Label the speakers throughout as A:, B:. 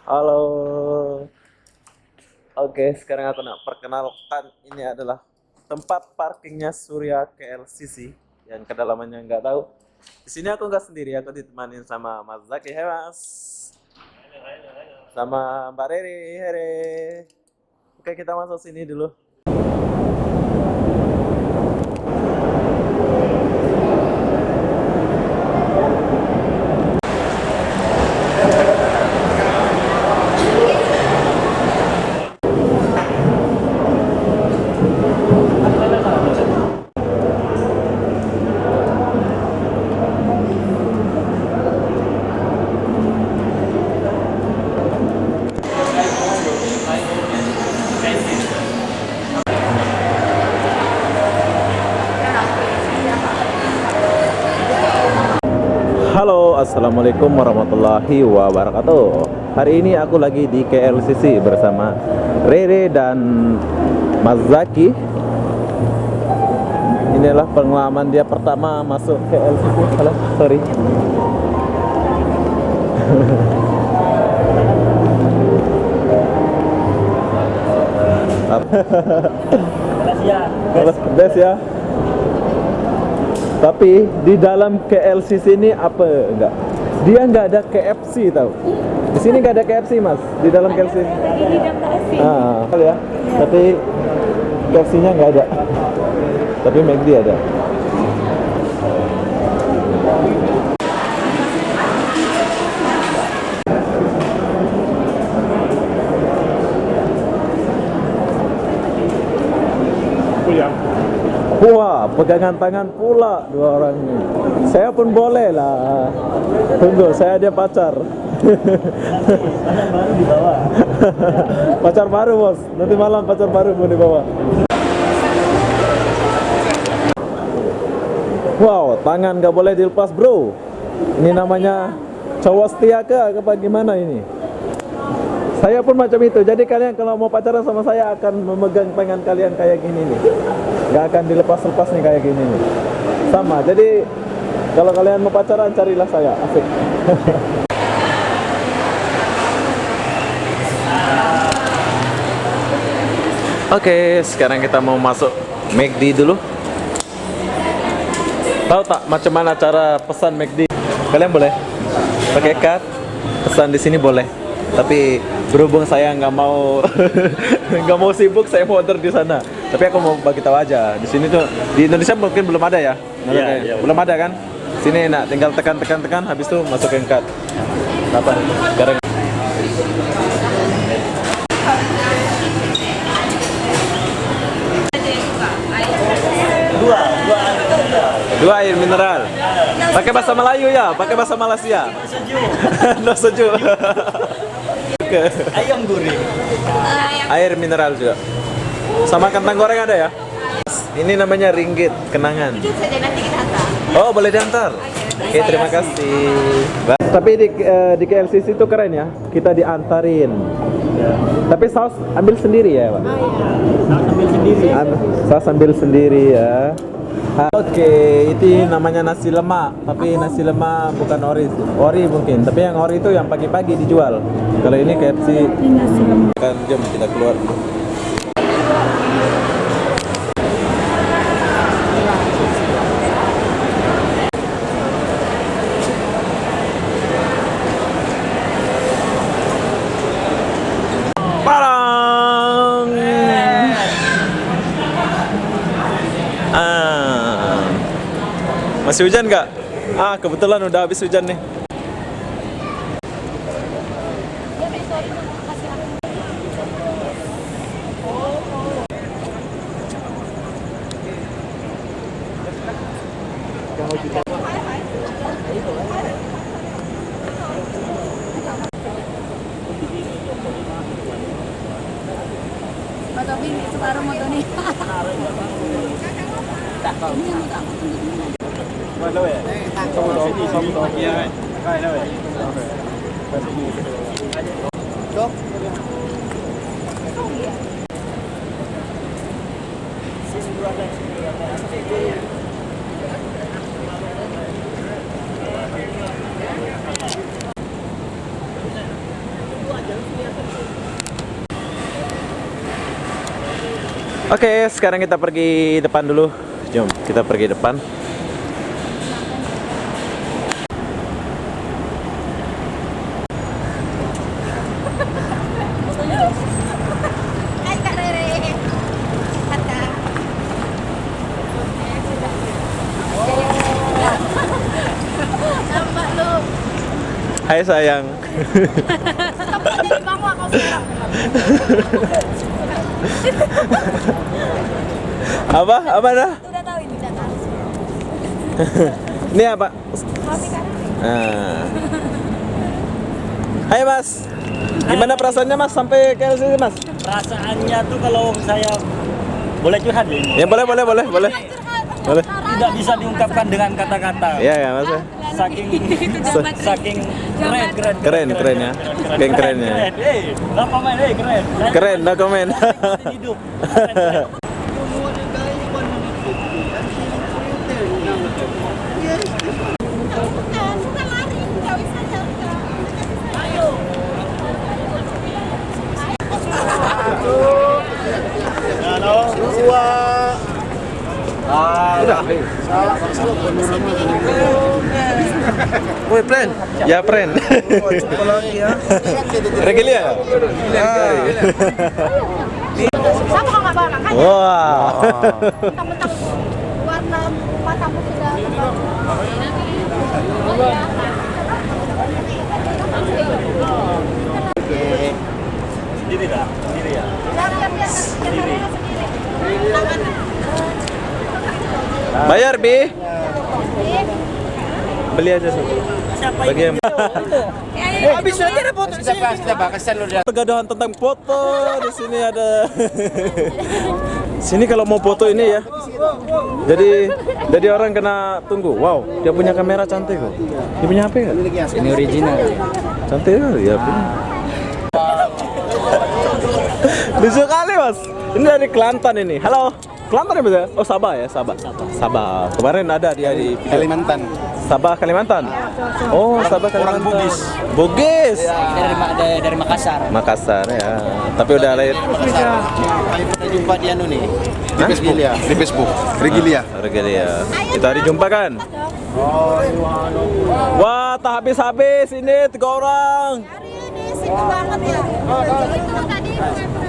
A: Halo. Oke, sekarang aku nak perkenalkan ini adalah tempat parkirnya Surya KLCC yang kedalamannya nggak tahu. Di sini aku nggak sendiri, aku ditemani sama Mas Zaki, hai Mas. Sama Mbak Rere, Here. Oke, kita masuk sini dulu. Halo, assalamualaikum warahmatullahi wabarakatuh. Hari ini aku lagi di KLCC bersama Rere dan Mas Zaki. Inilah pengalaman dia pertama masuk KLCC. Halo, sorry. Best ya. Tapi di dalam KLCC ini apa enggak? Dia nggak ada KFC tahu. Di sini nggak ada KFC Mas. Di dalam KLCC.
B: Ini jam KFC.
A: Ya. Tapi KFC-nya nggak ada. Tapi McD ada. Wah, pegangan tangan pula dua orang ini. Saya pun boleh lah. Tunggu, saya ada pacar.
C: Pacar baru dibawa.
A: Pacar baru bos. Nanti malam pacar baru mau dibawa. Wow, tangan nggak boleh dilepas bro. Ini namanya cowok setia ke apa gimana ini? Saya pun macam itu. Jadi kalian kalau mau pacaran sama saya akan memegang tangan kalian kayak gini nih. Nggak akan dilepas-lepas nih kayak gini nih. Sama. Jadi kalau kalian mau pacaran carilah saya. Asik. Oke, sekarang kita mau masuk McD dulu. Tahu tak macam mana cara pesan McD? Kalian boleh pakai card, pesan di sini boleh. Tapi berhubung saya nggak mau nggak mau sibuk, saya mau order di sana. Tapi aku mau bagi tahu aja. Di sini tuh di Indonesia mungkin belum ada ya.
C: Iya.
A: Belum ada kan? Sini enak, tinggal tekan, habis itu masukin card. Apa? Sekarang dua air mineral. Pakai bahasa Melayu ya, pakai bahasa Malaysia. No sejuk. Oke.
C: Ayam goreng.
A: Air mineral juga. Sama kentang goreng ada ya? Ini namanya ringgit kenangan.
B: Saja nanti kita hantar.
A: Oh, boleh diantar. Oke, terima kasih. Tapi di KLCC itu keren ya. Kita diantarin. Tapi saus ambil sendiri ya, Pak?
C: Ambil sendiri.
A: Saus ambil sendiri ya. Oke, itu namanya nasi lemak. Tapi nasi lemak bukan ori mungkin. Tapi yang ori itu yang pagi-pagi dijual. Kalau ini KFC. Kan jam kita keluar. Parang. Masih hujan nggak? Kebetulan udah habis hujan nih.
B: Tapi sekarang mau nih.
A: Oke, sekarang kita pergi depan dulu. Jom, kita pergi depan.
B: Hai Kak Rere. Kata. Nampak lu.
A: Hai sayang.
B: Tempat jadi bangwa kau sekarang.
A: Apa? Apa dah?
B: Udah tahu ini udah tahu.
A: Ini apa?
B: Tapi Kak Rere.
A: Nah. Hai Mas. Gimana perasaannya Mas sampai ke sini Mas?
C: Perasaannya tuh kalau saya boleh curhat ini.
A: Ya boleh. Boleh.
C: Tidak bisa diungkapkan dengan kata-kata.
A: Iya ya Mas.
C: Saking saking keren
A: Keren ya. Keren ya.
C: Nggak komen, keren.
A: Keren, no comment.
C: Hidup.
B: Bukan lari, enggak bisa jalan. Ayo.
A: Woi, Pren. Ya, Pren. Regelia.
B: Sama kau nggak bawa makanya.
A: Wah.
B: Mentang-mentang warna matamu sudah
C: Sendiri dah, sendiri ya.
A: Bayar, Bi. Beli aja satu.
C: Siapa
A: Bagi yang
C: Habis nanti ada foto
A: pergaduhan tentang foto di sini ada. Sini kalau mau foto ini ya. Jadi orang kena tunggu. Wow, dia punya kamera cantik kok. Dia punya HP nggak?
C: Ini original.
A: Cantik kali ya. punya. Lucu kali Mas. Ini dari Kelantan ini. Halo. Kelantan ya Mas ya? Oh Sabah ya, Sabah. Sabah. Kemarin ada dia di video.
D: Kalimantan.
A: Sabah Kalimantan. Oh, Sabah Kalimantan.
D: Bugis.
A: Bugis.
C: Dari Makassar.
A: Makassar ya. Tapi udah lahir.
D: Kami pernah jumpa di anu nih. Di
A: Hah?
D: Facebook. Di Facebook. Regilia.
A: Regalia. Kita hari jumpa kan? Wah, tak habis-habis ini 3 orang.
B: Hari ini sibuk banget ya. Itu tadi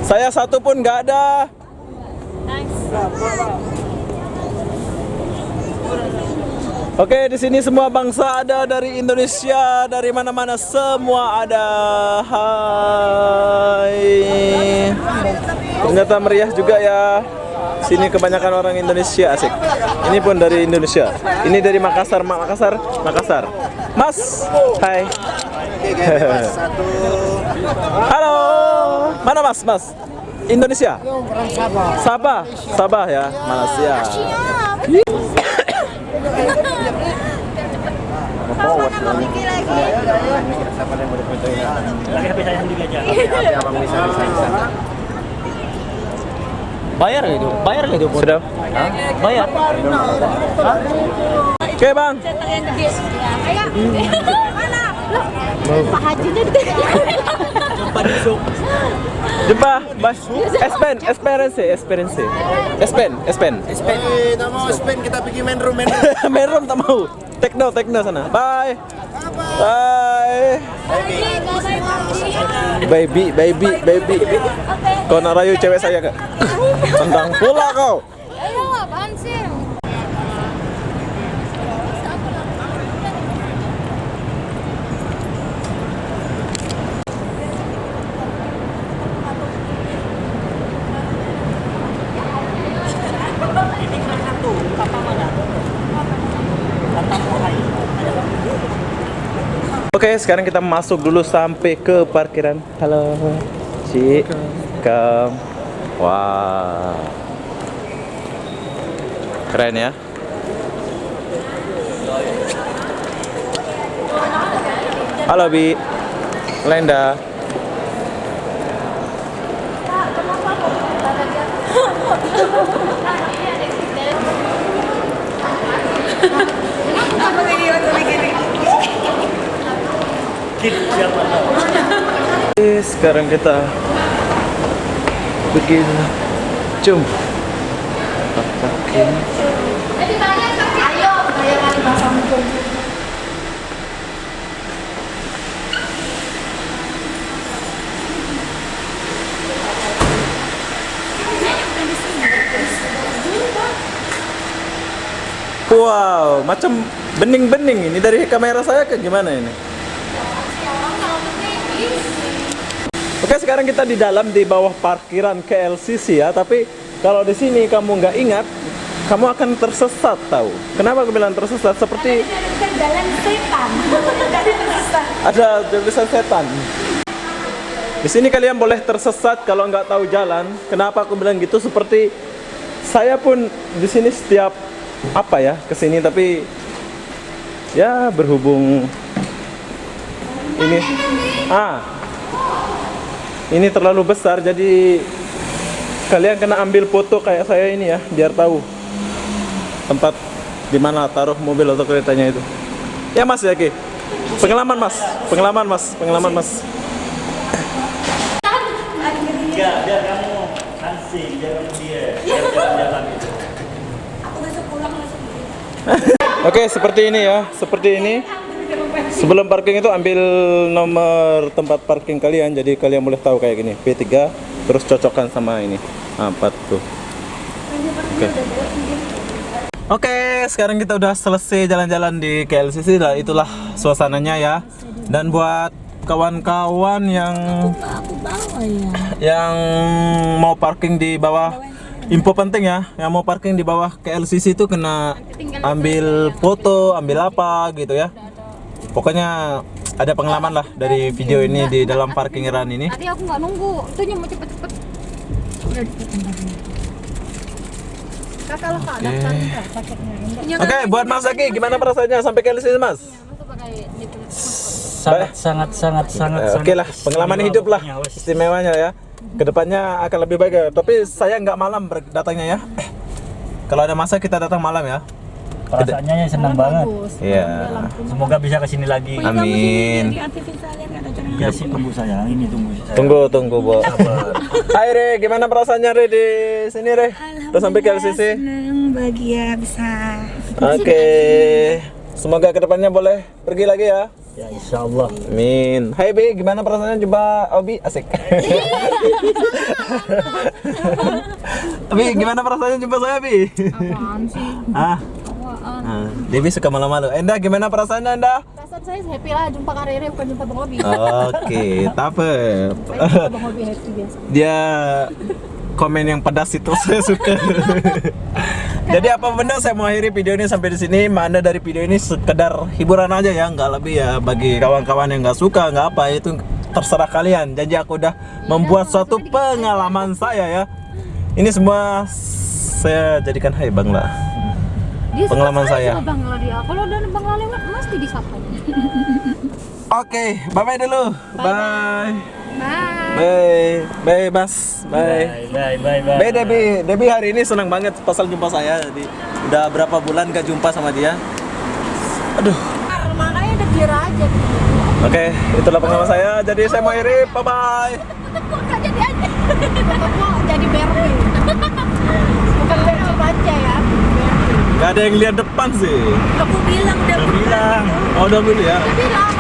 A: Saya satu pun nggak ada. Oke, di sini semua bangsa ada, dari Indonesia, dari mana-mana semua ada. Hai. Ternyata meriah juga ya. Sini kebanyakan orang Indonesia, asik. Ini pun dari Indonesia. Ini dari Makassar, Makassar. Mas, hai. Halo. Mana Mas? Indonesia? Sabah ya, Malaysia.
B: Sama nambah Vicky lagi.
C: Pakai HP saya sendiri aja. Bayar gitu.
A: Sudah?
C: Bayar.
A: Oke bang.
B: Cetak yang gede. Ayo. Mana? Loh, Pak Hajinya di
C: Jumpa di Zoom.
A: Jumpa, Bas. Experience.
D: Tak mau spend, kita pergi main room.
A: Main room tak mau. Tekno sana. Bye. Baby. Kau nak rayu cewek saya kak? Tendang pula kau.
B: Ayo, apaan sih?
A: Oke, sekarang kita masuk dulu sampai ke parkiran. Halo, Cik. Wah, keren ya. Halo Bi, Lenda. Sekarang kita bikin jump.
B: Ayo, kayak kali bahasa muncul.
A: Wow, macam bening-bening ini dari kamera saya ke gimana ini? Oke, sekarang kita di dalam di bawah parkiran KLCC ya, tapi kalau di sini kamu nggak ingat, kamu akan tersesat tahu. Kenapa aku bilang tersesat? Seperti
B: Jalan setan. Dari tersesat.
A: ada tulisan setan. Di sini kalian boleh tersesat kalau nggak tahu jalan. Kenapa aku bilang gitu? Seperti saya pun di sini setiap apa ya kesini, tapi ya berhubung ini terlalu besar, jadi kalian kena ambil foto kayak saya ini ya, biar tahu tempat di mana taruh mobil atau keretanya itu. Ya Mas Yaki, pengalaman Mas.
C: Enggak, biar kamu ansih, biar kamu dia, biar jalan-jalan itu.
A: Oke, seperti ini ya, seperti ini. Sebelum parking itu ambil nomor tempat parking kalian, jadi kalian boleh tahu kayak gini, P3, terus cocokkan sama ini. 4 tuh. Oke, sekarang kita udah selesai jalan-jalan di KLCC, lah itulah suasananya ya. Dan buat kawan-kawan yang mau parking di bawah, info penting ya, yang mau parking di bawah KLCC itu kena ambil foto, ambil apa gitu ya. Pokoknya ada pengalaman lah dari video ini di dalam parkiran ini.
B: Tadi aku nggak nunggu, itu mau cepet-cepet. Kakak lo kak, daftar paketnya.
A: Oke, buat Mas Zaki, gimana perasaannya sampai KLCC Mas?
C: Sangat.
A: Oke lah, pengalaman hidup lah, istimewanya ya. Kedepannya akan lebih baik ya. Tapi saya nggak malam datangnya ya. Kalau ada masa kita datang malam ya.
C: Perasaannya senang banget.
A: Iya.
C: Semoga bisa kesini lagi.
A: Amin.
C: Ya sih, tunggu saya. Ini tunggu saya.
A: Tunggu Bu. Hai Re, gimana perasaannya Re di sini Re? Udah sampai KLCC?
E: Seneng, bahagia bisa.
A: Oke. Semoga kedepannya boleh pergi lagi ya.
C: Ya insya Allah.
A: Amin. Hai Bi, gimana perasaannya jumpa Obi? Asik. Bi, gimana perasaannya jumpa saya Bi?
B: Apaan sih?
A: Ah. Devi suka malu-malu. Enda, gimana perasaannya Enda?
B: Perasaan saya happy lah jumpa Kak Rere, bukan jumpa Bang Obi.
A: Oke, tapep.
B: Bang Obi happy biasa.
A: Dia komen yang pedas itu saya suka. Jadi apa benar saya mau akhiri video ini sampai di sini. Mana dari video ini sekedar hiburan aja ya, nggak lebih ya. Bagi kawan-kawan yang nggak suka, nggak apa, itu terserah kalian. Janji aku udah membuat suatu pengalaman saya ya. Ini semua saya jadikan hai Bang lah.
B: Dia
A: Pengalaman
B: suka
A: saya.
B: sama Bang Lalia. Kalau ada Bang Lalia mesti disapa.
A: Oke, bye-bye dulu. Bye.
B: Bye.
A: Bye Mas. Bye. Bye Debbie hari ini senang banget pasal jumpa saya. Jadi udah berapa bulan gak jumpa sama dia. Aduh.
B: Makanya udah biar aja.
A: Oke, itulah pengalaman saya. Jadi saya mau akhiri. Bye-bye.
B: Kok jadi aja. Kok jadi Barbie. Bukan Barbie aja ya.
A: Gak ada yang lihat depan sih.
E: Aku bilang udah
C: Bilang.
A: Oh, udah dulu ya.
B: Dia bilang